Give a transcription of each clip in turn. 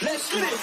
Let's get it.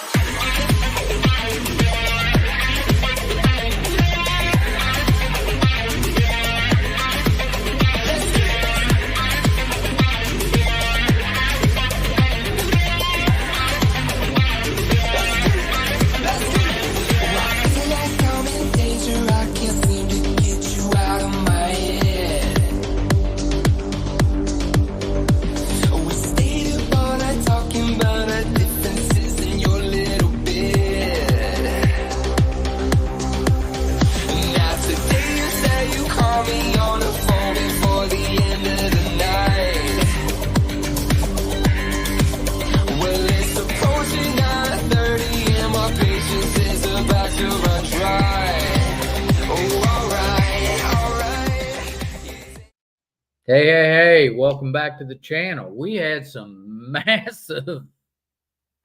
Hey, welcome back to the channel. We had some massive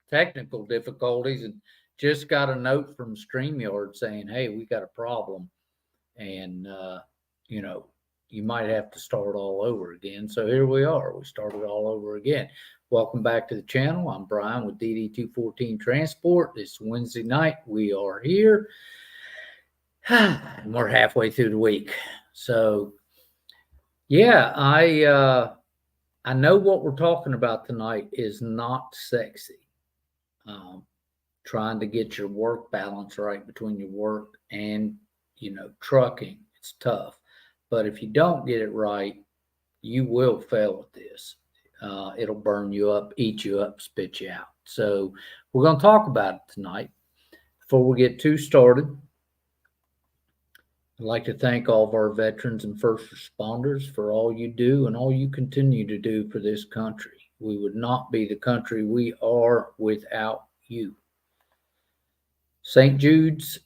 technical difficulties and just got a note from StreamYard saying, hey, we got a problem. And, you might have to start all over again. So here we are. We started all over again. Welcome back to the channel. I'm Bryan with DD214 Transport. It's Wednesday night. We are here. And we're halfway through the week. So, yeah, I know what we're talking about tonight is not sexy. Trying to get your work balance right between your work and, trucking. It's tough. But if you don't get it right, you will fail at this. It'll burn you up, eat you up, spit you out. So we're going to talk about it tonight. Before we get too started, I'd like to thank all of our veterans and first responders for all you do and all you continue to do for this country. We would not be the country we are without you. St. Jude's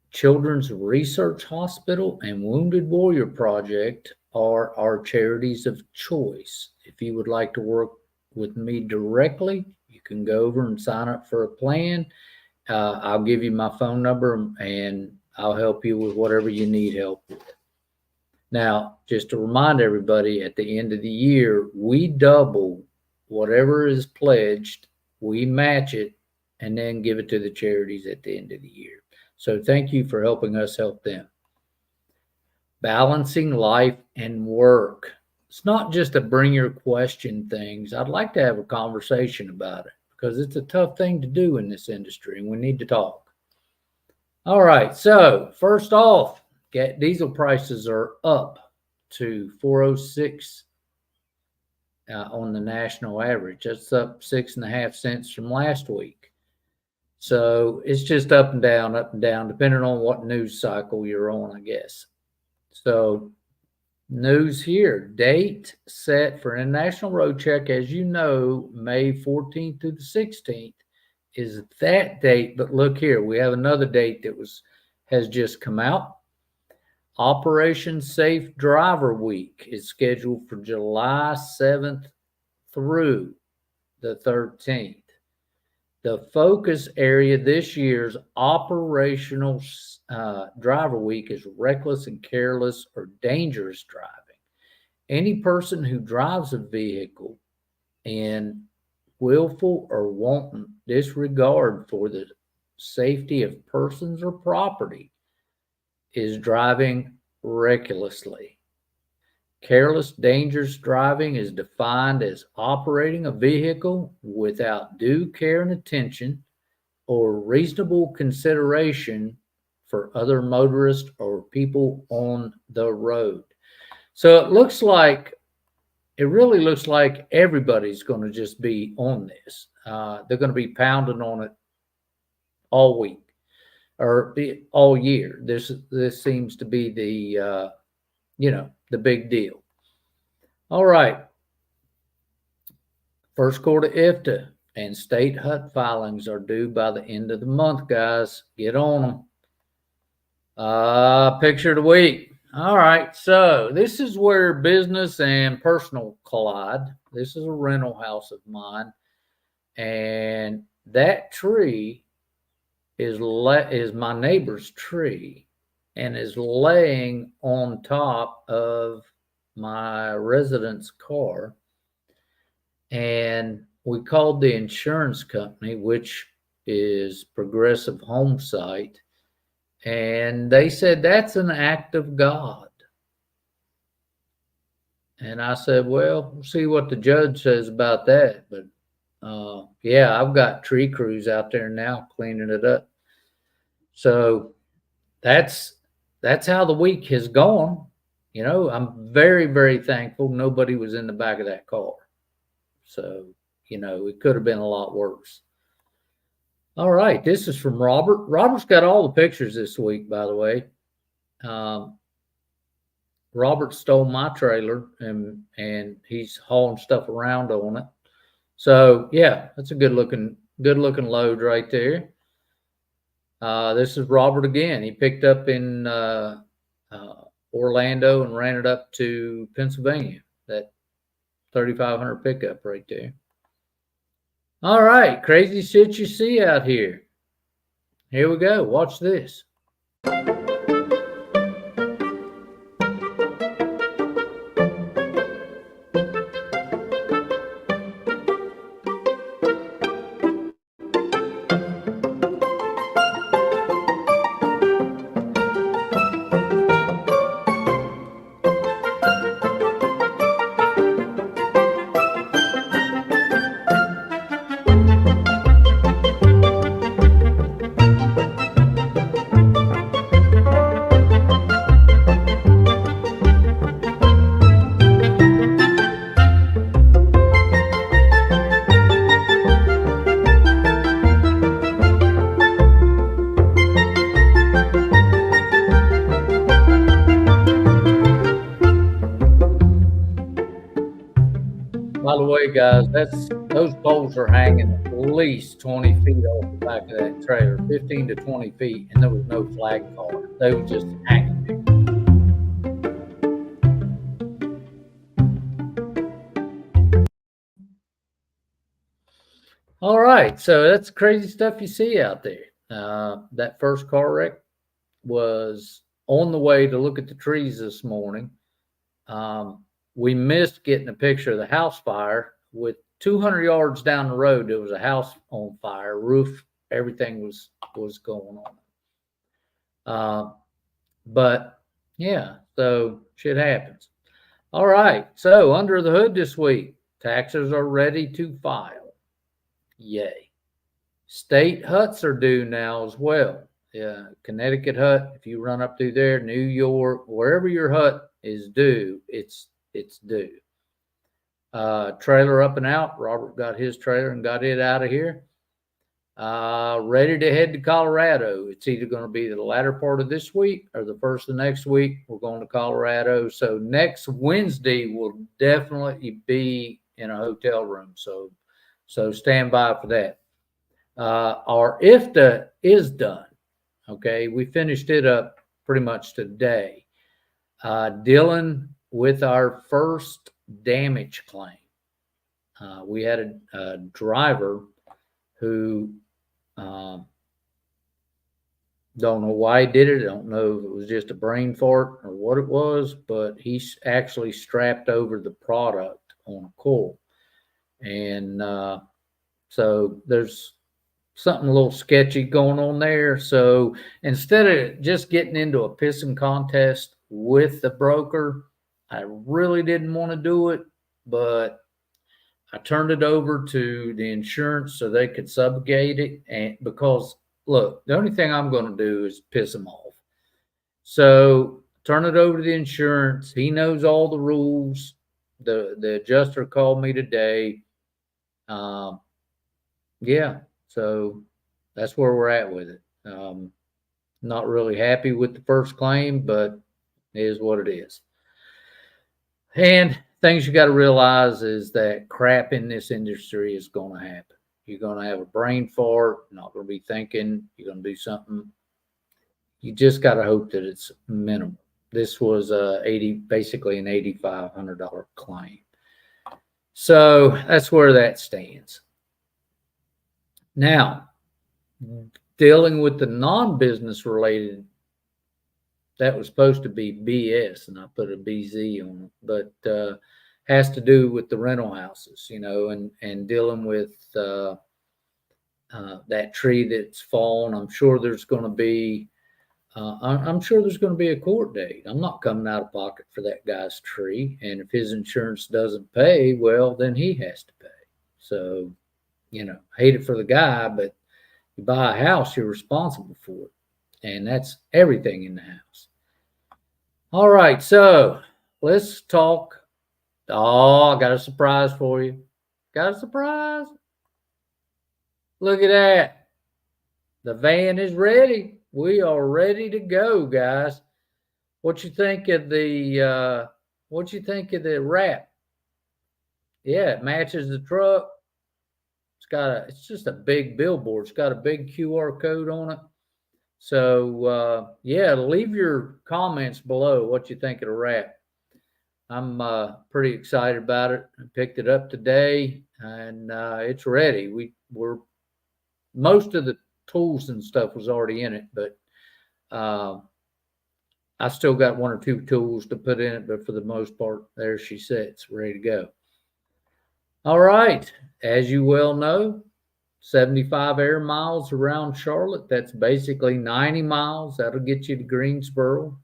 Children's Research Hospital and Wounded Warrior Project are our charities of choice. If you would like to work with me directly, you can go over and sign up for a plan. I'll give you my phone number and I'll help you with whatever you need help with. Now, just to remind everybody, at the end of the year, we double whatever is pledged, we match it, and then give it to the charities at the end of the year. So thank you for helping us help them. Balancing life and work. It's not just a bring your question things. I'd like to have a conversation about it because it's a tough thing to do in this industry and we need to talk. All right, so first off, diesel prices are up to $4.06 on the national average. That's up 6.5 cents from last week. So it's just up and down, depending on what news cycle you're on, I guess. So news here, date set for International Road Check, as you know, May 14th through the 16th. Is that date, but look here, we have another date that has just come out. Operation Safe Driver Week is scheduled for July 7th through the 13th. The focus area this year's Operational Driver Week is reckless and careless or dangerous driving. Any person who drives a vehicle in willful or wanton disregard for the safety of persons or property is driving recklessly. Careless, dangerous driving is defined as operating a vehicle without due care and attention or reasonable consideration for other motorists or people on the road. So it really looks like everybody's going to just be on this. They're going to be pounding on it all week or all year. This seems to be the big deal. All right. First quarter IFTA and state HUT filings are due by the end of the month, guys. Get on them. Picture of the week. All right, so this is where business and personal collide. This is a rental house of mine, and that tree is my neighbor's tree and is laying on top of my resident's car. And we called the insurance company, which is Progressive Home Site, and they said that's an act of God. And I said, well, we'll see what the judge says about that. But yeah, I've got tree crews out there now cleaning it up. So that's how the week has gone. You know, I'm very, very thankful nobody was in the back of that car. So, you know, it could have been a lot worse. All right, this is from Robert. Robert's got all the pictures this week, by the way. Robert stole my trailer and he's hauling stuff around on it. So yeah, that's a good looking load right there. This is Robert again. He picked up in Orlando and ran it up to Pennsylvania. That 3,500 pickup right there. All right, crazy shit you see out here. Here we go. Watch this. By the way, guys, those poles are hanging at least 20 feet off the back of that trailer, 15 to 20 feet, and there was no flag car. They were just hanging there. All right, so that's crazy stuff you see out there. That first car wreck was on the way to look at the trees this morning. We missed getting a picture of the house fire. With 200 yards down the road, there was a house on fire, roof, everything was going on. But yeah, so shit happens. All right, so under the hood this week, taxes are ready to file. Yay. State HUTs are due now as well. Yeah, Connecticut HUT, if you run up through there, New York, wherever your HUT is due, it's due. Trailer up and out. Robert got his trailer and got it out of here. Ready to head to Colorado. It's either going to be the latter part of this week or the first of next week. We're going to Colorado. So next Wednesday will definitely be in a hotel room. So stand by for that. Our IFTA is done. Okay, we finished it up pretty much today. Dealing with our first damage claim. We had a driver who don't know why he did it. I don't know if it was just a brain fart or what it was, but he actually strapped over the product on a coil. And so there's something a little sketchy going on there. So instead of just getting into a pissing contest with the broker, I really didn't want to do it, but I turned it over to the insurance so they could subrogate it. And because look, the only thing I'm going to do is piss them off. So turn it over to the insurance. He knows all the rules. The adjuster called me today. Yeah, so that's where we're at with it. Not really happy with the first claim, but it is what it is. And things you got to realize is that crap in this industry is going to happen. You're going to have a brain fart, not going to be thinking, you're going to do something. You just got to hope that it's minimal. This was basically an $8,500 claim. So that's where that stands. Now, dealing with the non-business related, that was supposed to be BS, and I put a BZ on it. But has to do with the rental houses, and dealing with that tree that's fallen. I'm sure there's going to be a court date. I'm not coming out of pocket for that guy's tree, and if his insurance doesn't pay, well, then he has to pay. So, hate it for the guy, but you buy a house, you're responsible for it, and that's everything in the house. All right, so let's talk. Oh, I got a surprise for you. Got a surprise. Look at that. The van is ready. We are ready to go, guys. What you think of the wrap? Yeah, it matches the truck. It's just a big billboard. It's got a big QR code on it. So yeah, leave your comments below what you think of the wrap. I'm pretty excited about it. I picked it up today, and it's ready. We're most of the tools and stuff was already in it, but I still got one or two tools to put in it, but for the most part, there she sits, ready to go. All right, as you well know, 75 air miles around Charlotte. That's basically 90 miles. That'll get you to Greensboro.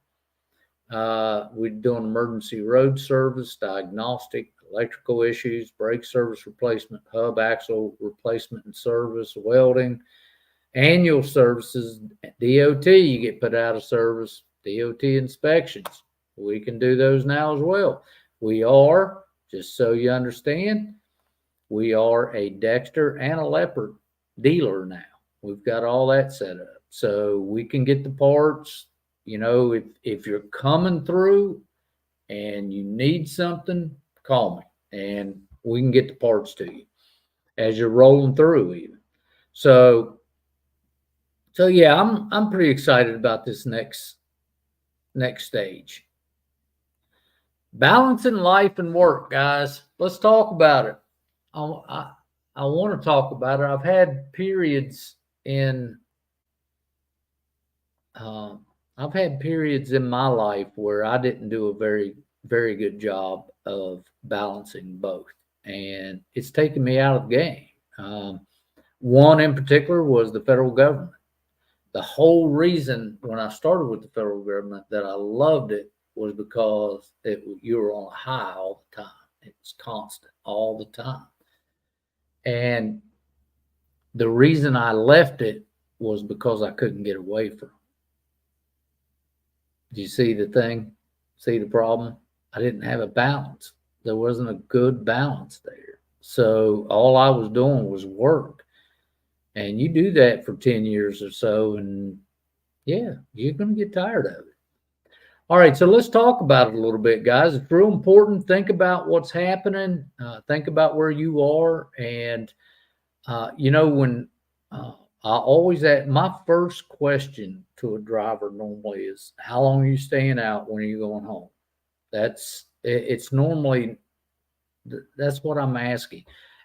We're doing emergency road service, diagnostic, electrical issues, brake service replacement, hub axle replacement and service, welding, annual services, DOT, you get put out of service, DOT inspections. We can do those now as well. We are, just so you understand, we are a Dexter and a Leopard dealer now. We've got all that set up. So we can get the parts. If you're coming through and you need something, call me and we can get the parts to you as you're rolling through even. So yeah, I'm pretty excited about this next stage. Balancing life and work, guys. Let's talk about it. I want to talk about it. I've had periods in my life where I didn't do a very, very good job of balancing both, and it's taken me out of the game. One in particular was the federal government. The whole reason when I started with the federal government that I loved it was because you were on a high all the time. It's constant all the time. And the reason I left it was because I couldn't get away from it. Do you see the thing? See the problem? I didn't have a balance. There wasn't a good balance there. So all I was doing was work. And you do that for 10 years or so, and yeah, you're going to get tired of it. All right, so let's talk about it a little bit, guys. It's real important. Think about what's happening. Think about where you are. And, when I always ask, my first question to a driver normally is, how long are you staying out? When are you going home? It's normally, that's what I'm asking.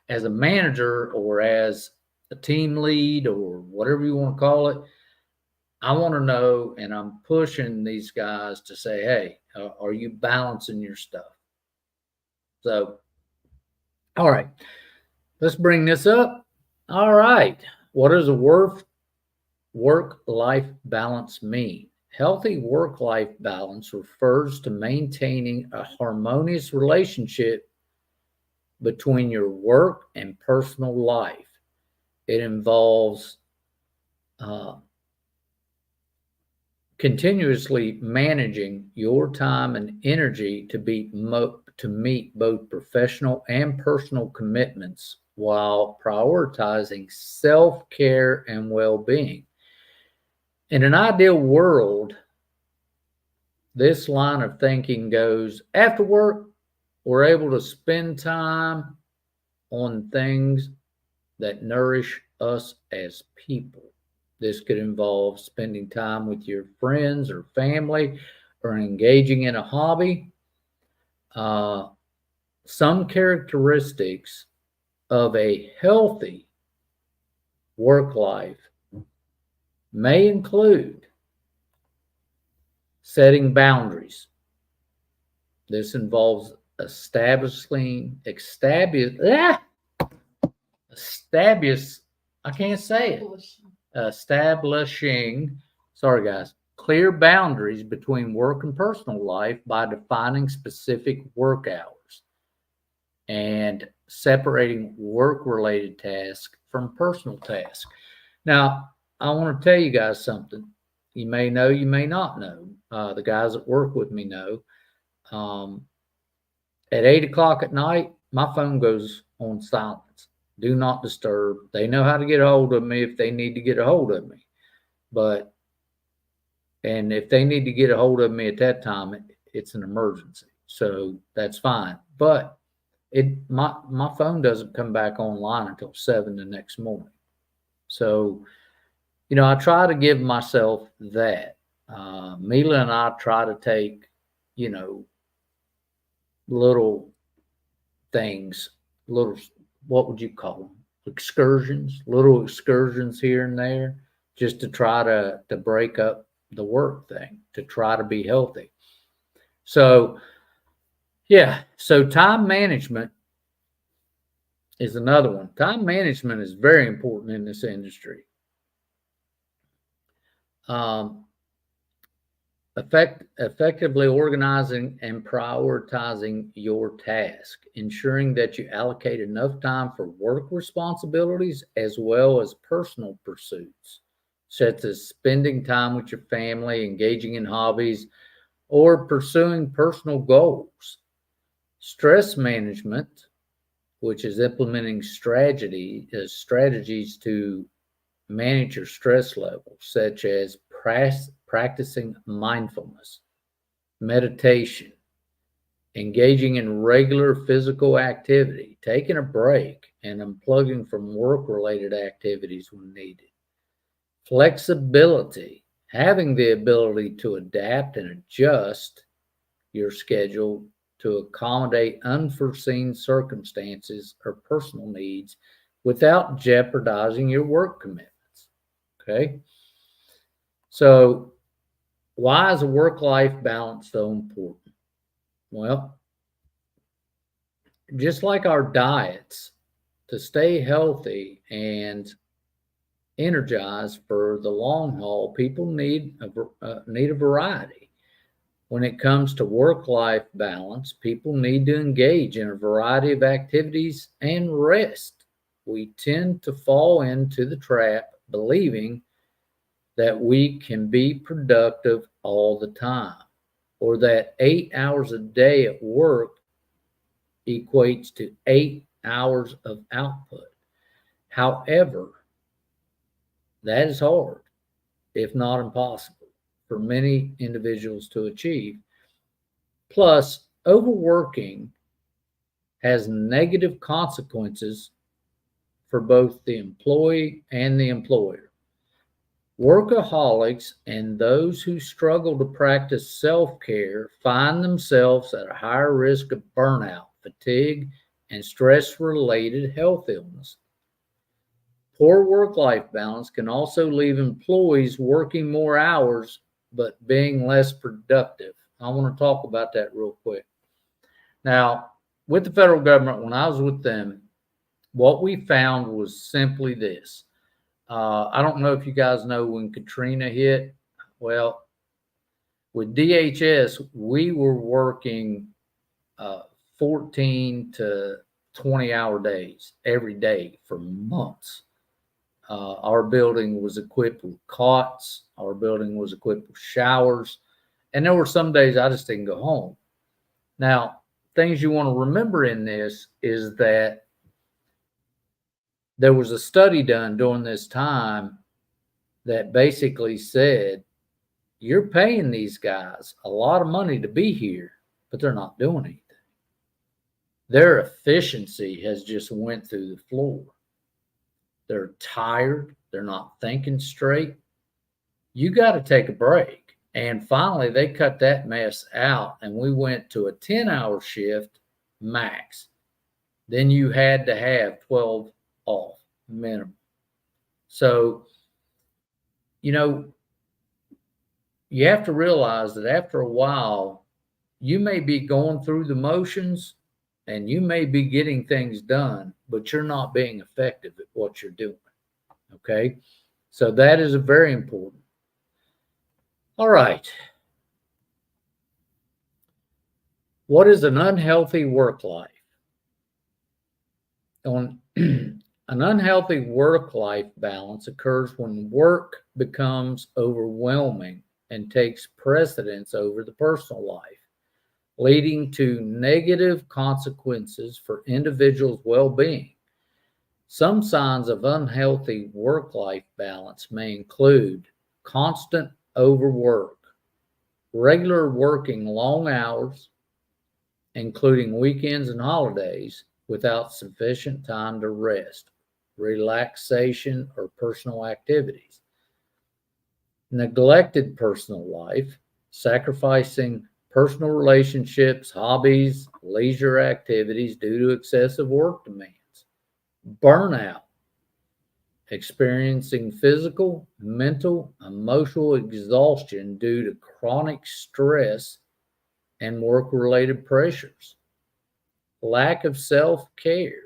As a manager or as a team lead or whatever you want to call it, I want to know, and I'm pushing these guys to say, hey, are you balancing your stuff? So, all right, let's bring this up. All right, what does a work-life balance mean? Healthy work-life balance refers to maintaining a harmonious relationship between your work and personal life. It involves continuously managing your time and energy to meet both professional and personal commitments while prioritizing self-care and well-being. In an ideal world, this line of thinking goes, after work, we're able to spend time on things that nourish us as people. This could involve spending time with your friends or family or engaging in a hobby. Some characteristics of a healthy work life may include setting boundaries. This involves establishing, I can't say it. Establishing, sorry guys, clear boundaries between work and personal life by defining specific work hours and separating work-related tasks from personal tasks. Now, I want to tell you guys something. You may know, you may not know. The guys that work with me know. At 8 o'clock at night, my phone goes on silence. Do not disturb. They know how to get a hold of me if they need to get a hold of me. And if they need to get a hold of me at that time, it's an emergency. So that's fine. But my phone doesn't come back online until 7 the next morning. So, I try to give myself that. Mila and I try to take, little things, what would you call them? Little excursions here and there, just to try to break up the work thing, to try to be healthy. So, yeah, so time management is another one. Time management is very important in this industry. Effectively organizing and prioritizing your task, ensuring that you allocate enough time for work responsibilities as well as personal pursuits, such as spending time with your family, engaging in hobbies, or pursuing personal goals. Stress management, which is implementing strategies to manage your stress levels, such as practicing mindfulness, meditation, engaging in regular physical activity, taking a break, and unplugging from work-related activities when needed. Flexibility, having the ability to adapt and adjust your schedule to accommodate unforeseen circumstances or personal needs without jeopardizing your work commitments. Okay? So, why is a work-life balance so important? Well, just like our diets, to stay healthy and energized for the long haul, people need a variety. When it comes to work-life balance, people need to engage in a variety of activities and rest. We tend to fall into the trap believing that we can be productive all the time, or that 8 hours a day at work equates to 8 hours of output. However, that is hard, if not impossible, for many individuals to achieve. Plus, overworking has negative consequences for both the employee and the employer. Workaholics and those who struggle to practice self-care find themselves at a higher risk of burnout, fatigue, and stress-related health illness. Poor work-life balance can also leave employees working more hours but being less productive. I want to talk about that real quick. Now, with the federal government, when I was with them, what we found was simply this. I don't know if you guys know when Katrina hit. Well, with DHS, we were working 14 to 20-hour days every day for months. Our building was equipped with cots. Our building was equipped with showers. And there were some days I just didn't go home. Now, things you want to remember in this is that there was a study done during this time that basically said, you're paying these guys a lot of money to be here, but they're not doing anything. Their efficiency has just went through the floor. They're tired. They're not thinking straight. You got to take a break. And finally, they cut that mess out, and we went to a 10-hour shift max. Then you had to have 12 off minimum. So, you have to realize that after a while, you may be going through the motions and you may be getting things done, but you're not being effective at what you're doing. Okay. So that is very important. All right. What is an unhealthy work life? An unhealthy work-life balance occurs when work becomes overwhelming and takes precedence over the personal life, leading to negative consequences for individuals' well-being. Some signs of unhealthy work-life balance may include constant overwork, regular working long hours, including weekends and holidays, without sufficient time to rest, relaxation, or personal activities. Neglected personal life, sacrificing personal relationships, hobbies, leisure activities due to excessive work demands. Burnout, experiencing physical, mental, emotional exhaustion due to chronic stress and work-related pressures. Lack of self-care,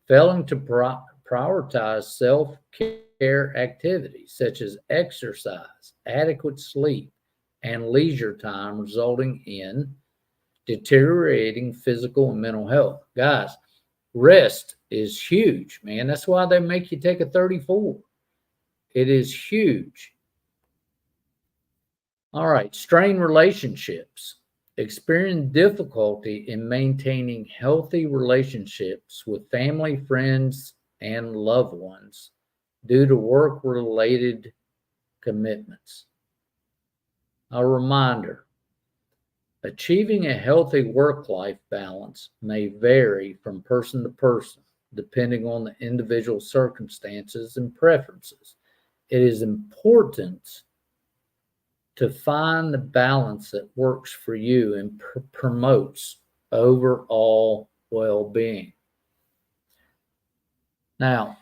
failing to prioritize self-care activities such as exercise, adequate sleep, and leisure time, resulting in deteriorating physical and mental health. Guys, rest is huge, man. That's why they make you take a 34. It is huge. All right, strained relationships. Experience difficulty in maintaining healthy relationships with family, friends, and loved ones due to work-related commitments. A reminder, achieving a healthy work-life balance may vary from person to person, depending on the individual circumstances and preferences. It is important to find the balance that works for you and promotes overall well-being. Now,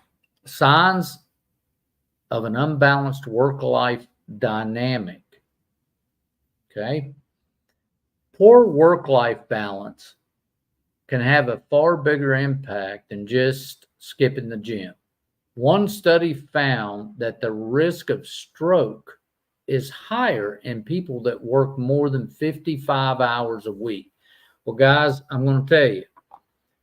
signs of an unbalanced work-life dynamic. Okay. Poor work-life balance can have a far bigger impact than just skipping the gym. One study found that the risk of stroke is higher in people that work more than 55 hours a week. Well, guys, I'm going to tell you,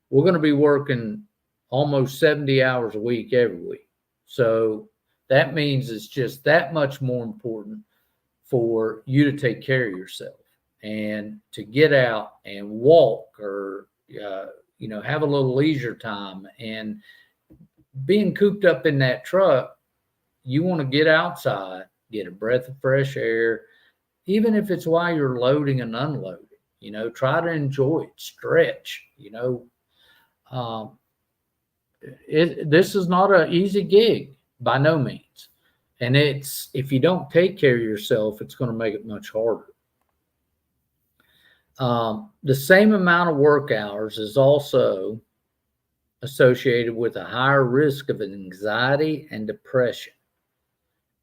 we're going to be working almost 70 hours a week every week. So that means it's just that much more important for you to take care of yourself and to get out and walk or, have a little leisure time. And being cooped up in that truck, you want to get outside, get a breath of fresh air, even if it's while you're loading and unloading, try to enjoy it, stretch, this is not an easy gig by no means. And if you don't take care of yourself, it's going to make it much harder. The same amount of work hours is also associated with a higher risk of anxiety and depression.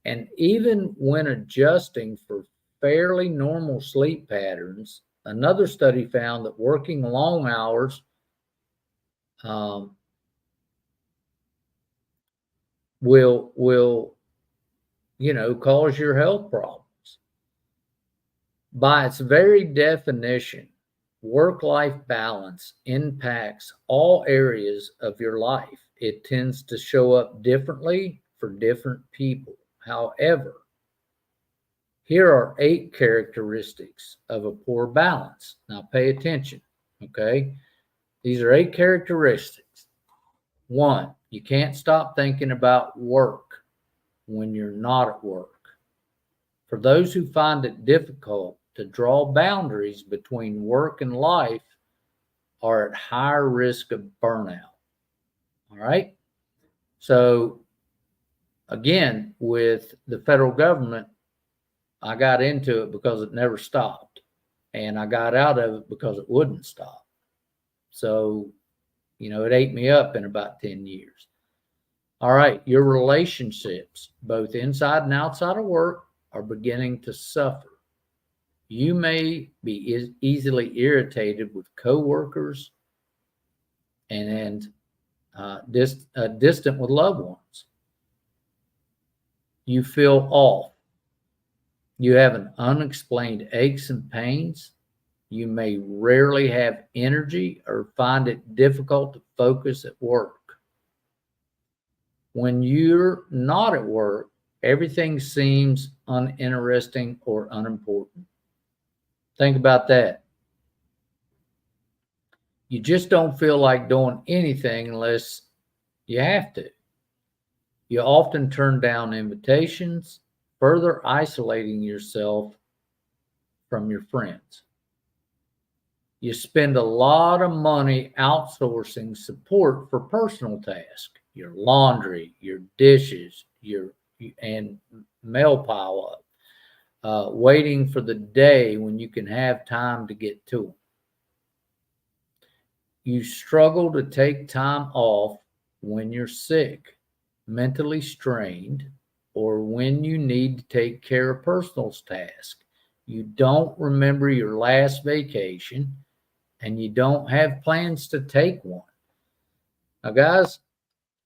And even when adjusting for fairly normal sleep patterns, another study found that working long hours will cause your health problems. By its very definition, work-life balance impacts all areas of your life. It tends to show up differently for different people. However, here are 8 characteristics of a poor balance. Now pay attention, okay? These are 8 characteristics. 1, you can't stop thinking about work when you're not at work. For those who find it difficult to draw boundaries between work and life are at higher risk of burnout. All right? So again, with the federal government, I got into it because it never stopped. And I got out of it because it wouldn't stop. So, it ate me up in about 10 years. All right, your relationships, both inside and outside of work, are beginning to suffer. You may be easily irritated with coworkers and distant with loved ones. You feel off. You have an unexplained aches and pains. You may rarely have energy or find it difficult to focus at work. When you're not at work, everything seems uninteresting or unimportant. Think about that. You just don't feel like doing anything unless you have to. You often turn down invitations, further isolating yourself from your friends. You spend a lot of money outsourcing support for personal tasks, your laundry, your dishes, and mail pile up, waiting for the day when you can have time to get to them. You struggle to take time off when you're sick, mentally strained, or when you need to take care of personal tasks. You don't remember your last vacation and you don't have plans to take one. Now, guys,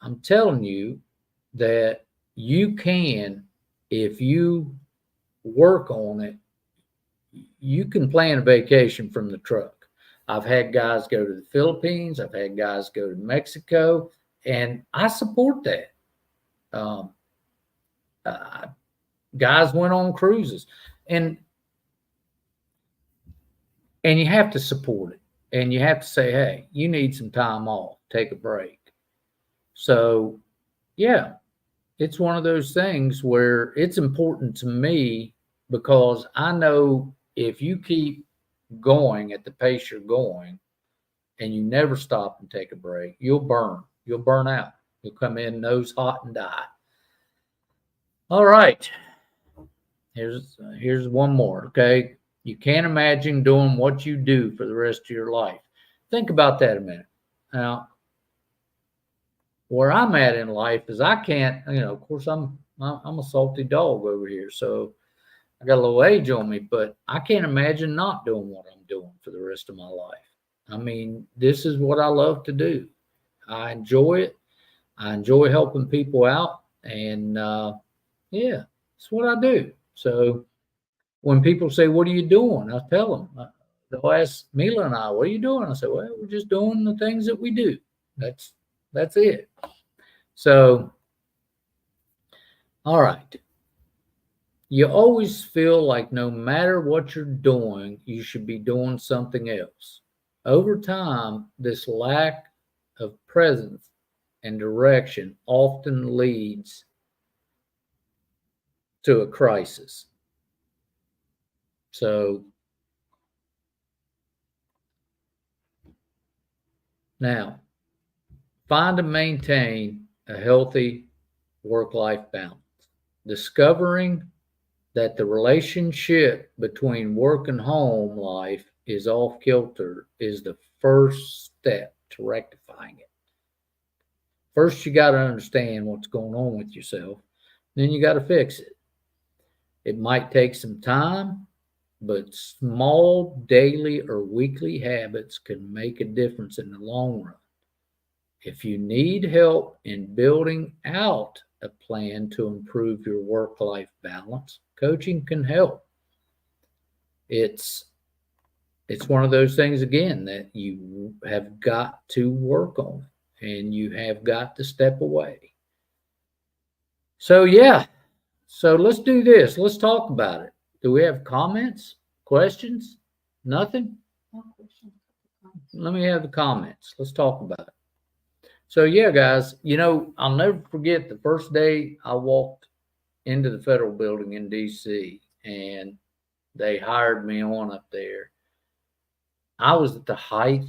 I'm telling you that you can, if you work on it, you can plan a vacation from the truck. I've had guys go to the Philippines. I've had guys go to Mexico, and I support that. Um, guys went on cruises, and you have to support it, and you have to say, hey, you need some time off, take a break. So, yeah, it's one of those things where it's important to me because I know if you keep going at the pace you're going and you never stop and take a break, you'll burn out. You'll come in nose hot and die. All right. Here's one more, okay? You can't imagine doing what you do for the rest of your life. Think about that a minute. Now, where I'm at in life is I can't, of course I'm a salty dog over here, so I got a little age on me, but I can't imagine not doing what I'm doing for the rest of my life. I mean, this is what I love to do. I enjoy it. I enjoy helping people out, and yeah, it's what I do. So when people say, "What are you doing?" I tell them. They'll ask Mila and I, "What are you doing?" I say, "Well, we're just doing the things that we do. That's it." So, all right. You always feel like no matter what you're doing, you should be doing something else. Over time, this lack of presence and direction often leads to a crisis. So now, find and maintain a healthy work-life balance. Discovering that the relationship between work and home life is off kilter is the first step to rectifying it. First, you got to understand what's going on with yourself. Then you got to fix it. It might take some time, but small daily or weekly habits can make a difference in the long run. If you need help in building out a plan to improve your work-life balance, coaching can help. It's one of those things, again, that you have got to work on and you have got to step away. So, yeah. So let's do this. Let's talk about it. Do we have comments, questions? Nothing? No question. Let me have the comments. Let's talk about it. So, yeah, guys, I'll never forget the first day I walked into the federal building in DC and they hired me on up there. I was at the height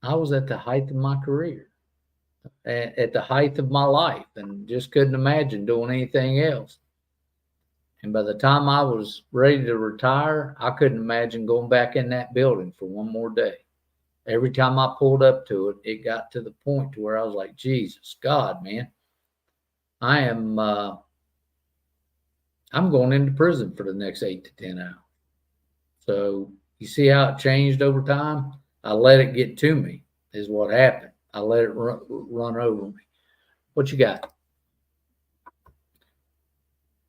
of my career, at the height of my life, and just couldn't imagine doing anything else. And by the time I was ready to retire, I couldn't imagine going back in that building for one more day. Every time I pulled up to it, it got to the point to where I was like, Jesus, God, man, I'm going into prison for the next 8 to 10 hours. So you see how it changed over time? I let it get to me is what happened. I let it run over me. What you got?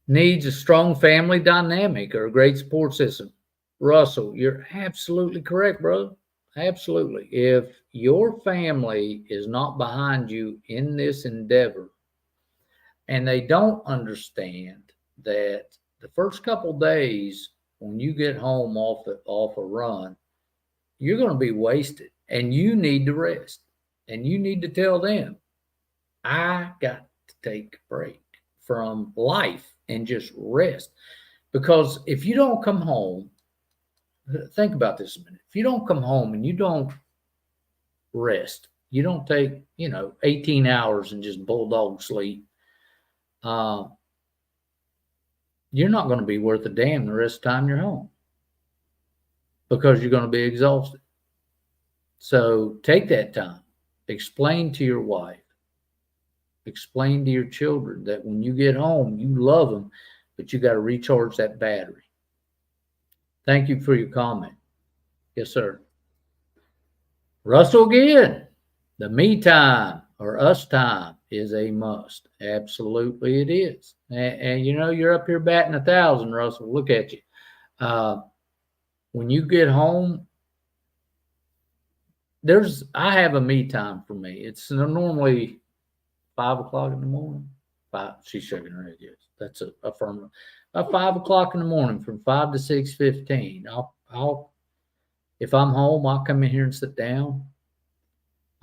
Needs a strong family dynamic or a great support system. Russell, you're absolutely correct, brother. Absolutely. If your family is not behind you in this endeavor and they don't understand that the first couple days when you get home off a run, you're going to be wasted and you need to rest. And you need to tell them, I got to take a break from life and just rest. Because if you don't come home, think about this a minute. If you don't come home and you don't rest, you don't take, 18 hours and just bulldog sleep, you're not going to be worth a damn the rest of the time you're home because you're going to be exhausted. So take that time. Explain to your wife, explain to your children that when you get home, you love them, but you got to recharge that battery. Thank you for your comment. Yes, sir. Russell again. The me time or us time is a must. Absolutely it is. And you're up here batting 1,000, Russell. Look at you. When you get home, I have a me time for me. It's normally 5 o'clock in the morning. She's shaking her head. Yes, that's a affirmative. 5 o'clock in the morning, from 5 to 6:15. I'll if I'm home, I'll come in here and sit down.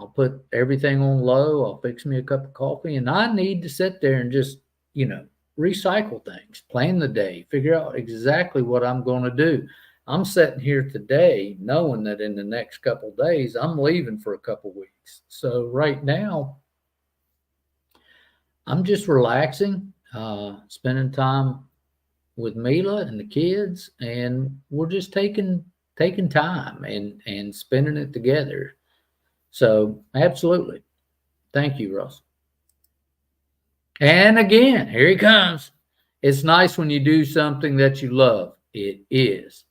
I'll put everything on low. I'll fix me a cup of coffee, and I need to sit there and just recycle things, plan the day, figure out exactly what I'm going to do. I'm sitting here today knowing that in the next couple of days, I'm leaving for a couple of weeks. So right now, I'm just relaxing, spending time with Mila and the kids, and we're just taking time and spending it together. So absolutely. Thank you, Russ. And again, here he comes. It's nice when you do something that you love. It is.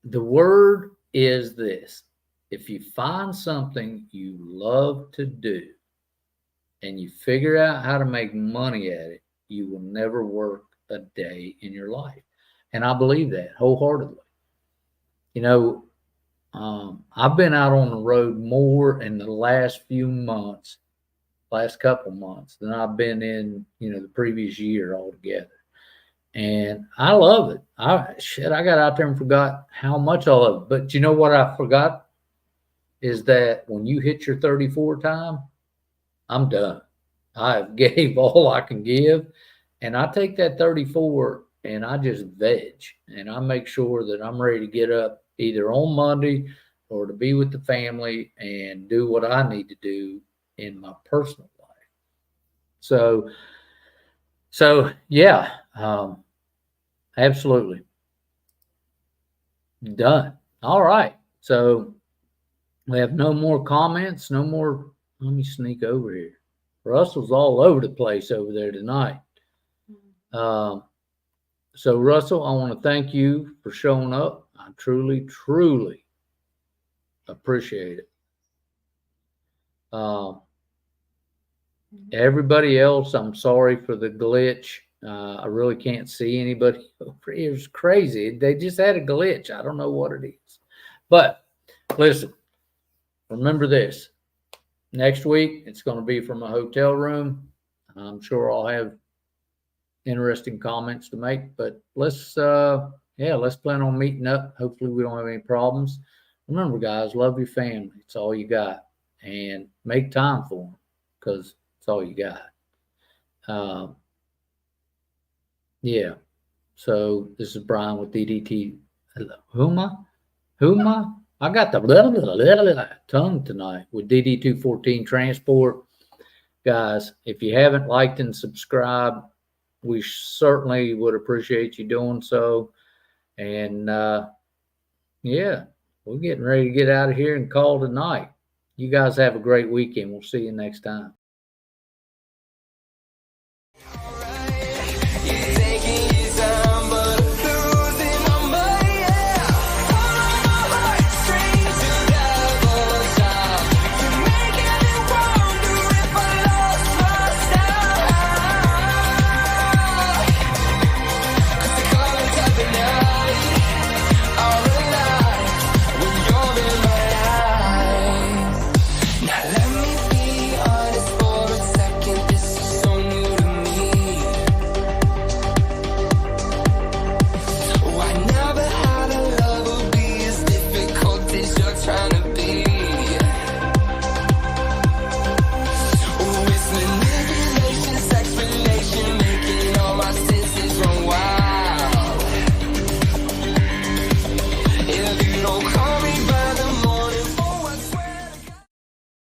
The word is this. If you find something you love to do and you figure out how to make money at it, you will never work a day in your life. And I believe that wholeheartedly. I've been out on the road more in the last couple months than I've been in, the previous year altogether. And I love it. I got out there and forgot how much I love it. But you know what I forgot is that when you hit your 34 time, I'm done. I gave all I can give. And I take that 34 and I just veg. And I make sure that I'm ready to get up either on Monday or to be with the family and do what I need to do in my personal life. So yeah, absolutely. Done. All right. So we have no more comments, no more. Let me sneak over here. Russell's all over the place over there tonight. So Russell, I want to thank you for showing up. I truly, truly appreciate it. Everybody else, I'm sorry for the glitch. I really can't see anybody over here. It's crazy. They just had a glitch. I don't know what it is. But listen, remember this. Next week, it's going to be from a hotel room. I'm sure I'll have interesting comments to make, but let's plan on meeting up. Hopefully we don't have any problems. Remember, guys, love your family. It's all you got. And make time for them because it's all you got. Yeah. So this is Bryan with DDT. Who am I? I got the tongue tonight with DD214 Transport. Guys, if you haven't liked and subscribed, we certainly would appreciate you doing so. And yeah, we're getting ready to get out of here and call tonight. You guys have a great weekend. We'll see you next time.